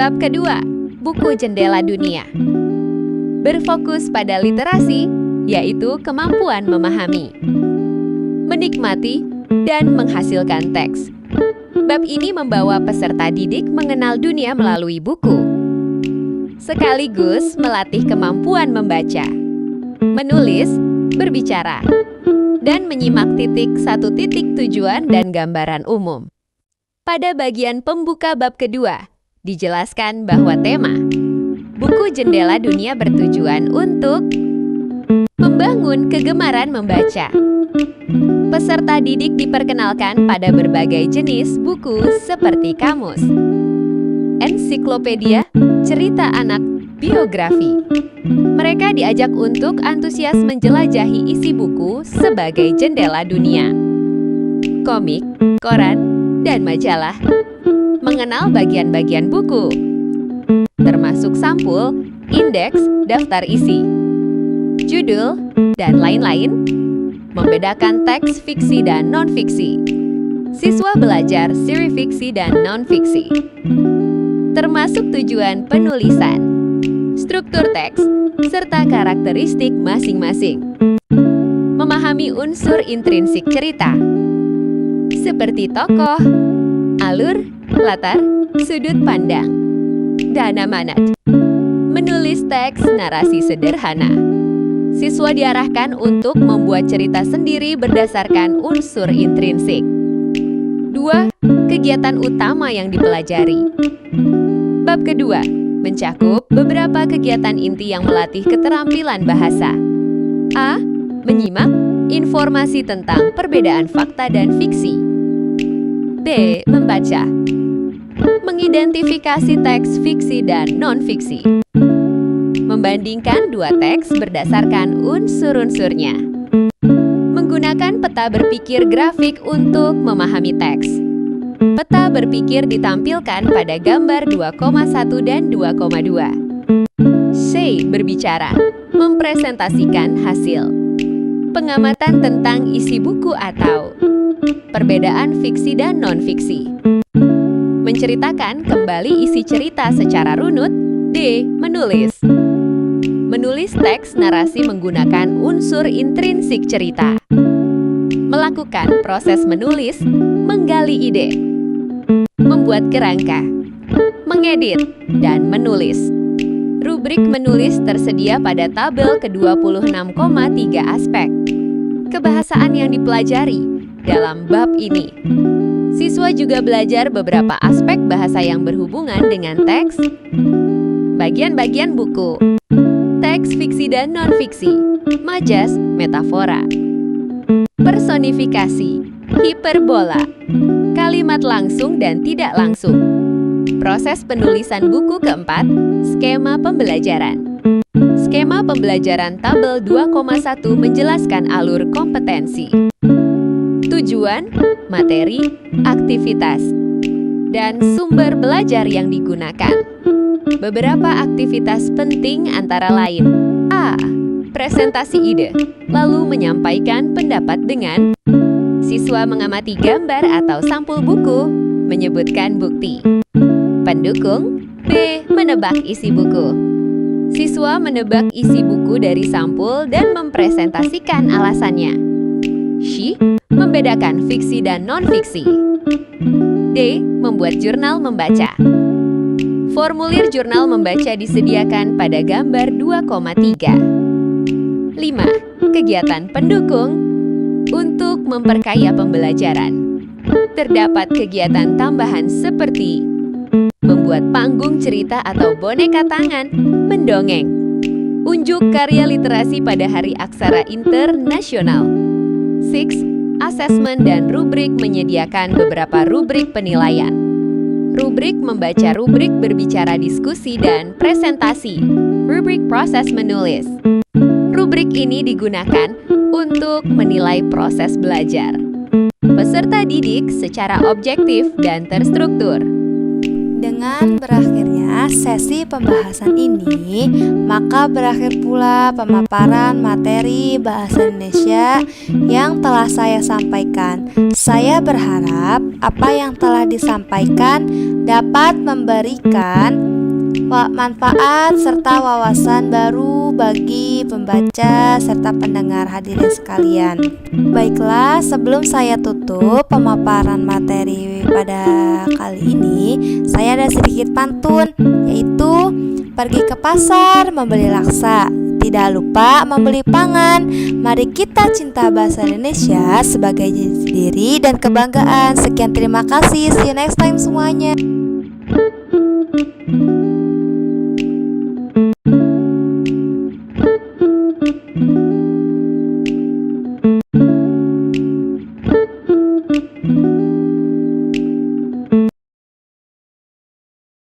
Bab kedua, buku jendela dunia. Berfokus pada literasi, yaitu kemampuan memahami, menikmati, dan menghasilkan teks. Bab ini membawa peserta didik mengenal dunia melalui buku, sekaligus melatih kemampuan membaca, menulis, berbicara, dan menyimak satu titik tujuan dan gambaran umum. Pada bagian pembuka bab kedua, dijelaskan bahwa tema buku jendela dunia bertujuan untuk membangun kegemaran membaca. Peserta didik diperkenalkan pada berbagai jenis buku seperti kamus, ensiklopedia, cerita anak, biografi. Mereka diajak untuk antusias menjelajahi isi buku sebagai jendela dunia. Komik, koran, dan majalah. Mengenal bagian-bagian buku, termasuk sampul, indeks, daftar isi, judul, dan lain-lain. Membedakan teks fiksi dan non-fiksi. Siswa belajar siri fiksi dan non-fiksi, termasuk tujuan penulisan, struktur teks, serta karakteristik masing-masing. Memahami unsur intrinsik cerita, seperti tokoh, alur, latar, sudut pandang, dan amanat. Menulis teks narasi sederhana. Siswa diarahkan untuk membuat cerita sendiri berdasarkan unsur intrinsik. 2. Kegiatan utama yang dipelajari. Bab kedua mencakup beberapa kegiatan inti yang melatih keterampilan bahasa. A. Menyimak informasi tentang perbedaan fakta dan fiksi. B. Membaca. Mengidentifikasi teks fiksi dan non-fiksi. Membandingkan dua teks berdasarkan unsur-unsurnya. Menggunakan peta berpikir grafik untuk memahami teks. Peta berpikir ditampilkan pada gambar 2,1 dan 2,2. C. Berbicara. Mempresentasikan hasil. Pengamatan tentang isi buku atau perbedaan fiksi dan non-fiksi. Menceritakan kembali isi cerita secara runut. D. Menulis. Menulis teks narasi menggunakan unsur intrinsik cerita. Melakukan proses menulis, menggali ide, membuat kerangka, mengedit, dan menulis. Rubrik menulis tersedia pada tabel ke-26,3 aspek kebahasaan yang dipelajari dalam bab ini. Siswa juga belajar beberapa aspek bahasa yang berhubungan dengan teks, bagian-bagian buku, teks fiksi dan non-fiksi, majas, metafora, personifikasi, hiperbola, kalimat langsung dan tidak langsung. Proses penulisan buku keempat, skema pembelajaran. Skema pembelajaran tabel 2,1 menjelaskan alur kompetensi, tujuan, materi, aktivitas, dan sumber belajar yang digunakan. Beberapa aktivitas penting antara lain: A. Presentasi ide, lalu menyampaikan pendapat dengan siswa mengamati gambar atau sampul buku, menyebutkan bukti. Pendukung. B. Menebak isi buku. Siswa menebak isi buku dari sampul dan mempresentasikan alasannya. C. Membedakan fiksi dan non-fiksi. D. Membuat jurnal membaca. Formulir jurnal membaca disediakan pada gambar 2,3. 5. Kegiatan pendukung untuk memperkaya pembelajaran. Terdapat kegiatan tambahan seperti membuat panggung cerita atau boneka tangan, mendongeng, unjuk karya literasi pada Hari Aksara Internasional. 6. Asesmen dan rubrik menyediakan beberapa rubrik penilaian. Rubrik membaca, rubrik berbicara, diskusi, dan presentasi. Rubrik proses menulis. Rubrik ini digunakan untuk menilai proses belajar peserta didik secara objektif dan terstruktur. Dengan berakhirnya sesi pembahasan ini, maka berakhir pula pemaparan materi bahasa Indonesia yang telah saya sampaikan. Saya berharap apa yang telah disampaikan dapat memberikan manfaat serta wawasan baru bagi pembaca serta pendengar hadirin sekalian. Baiklah, sebelum saya tutup pemaparan materi pada kali ini, saya ada sedikit pantun, yaitu pergi ke pasar membeli laksa, tidak lupa membeli pangan. Mari kita cinta bahasa Indonesia sebagai diri dan kebanggaan. Sekian, terima kasih. See you next time semuanya.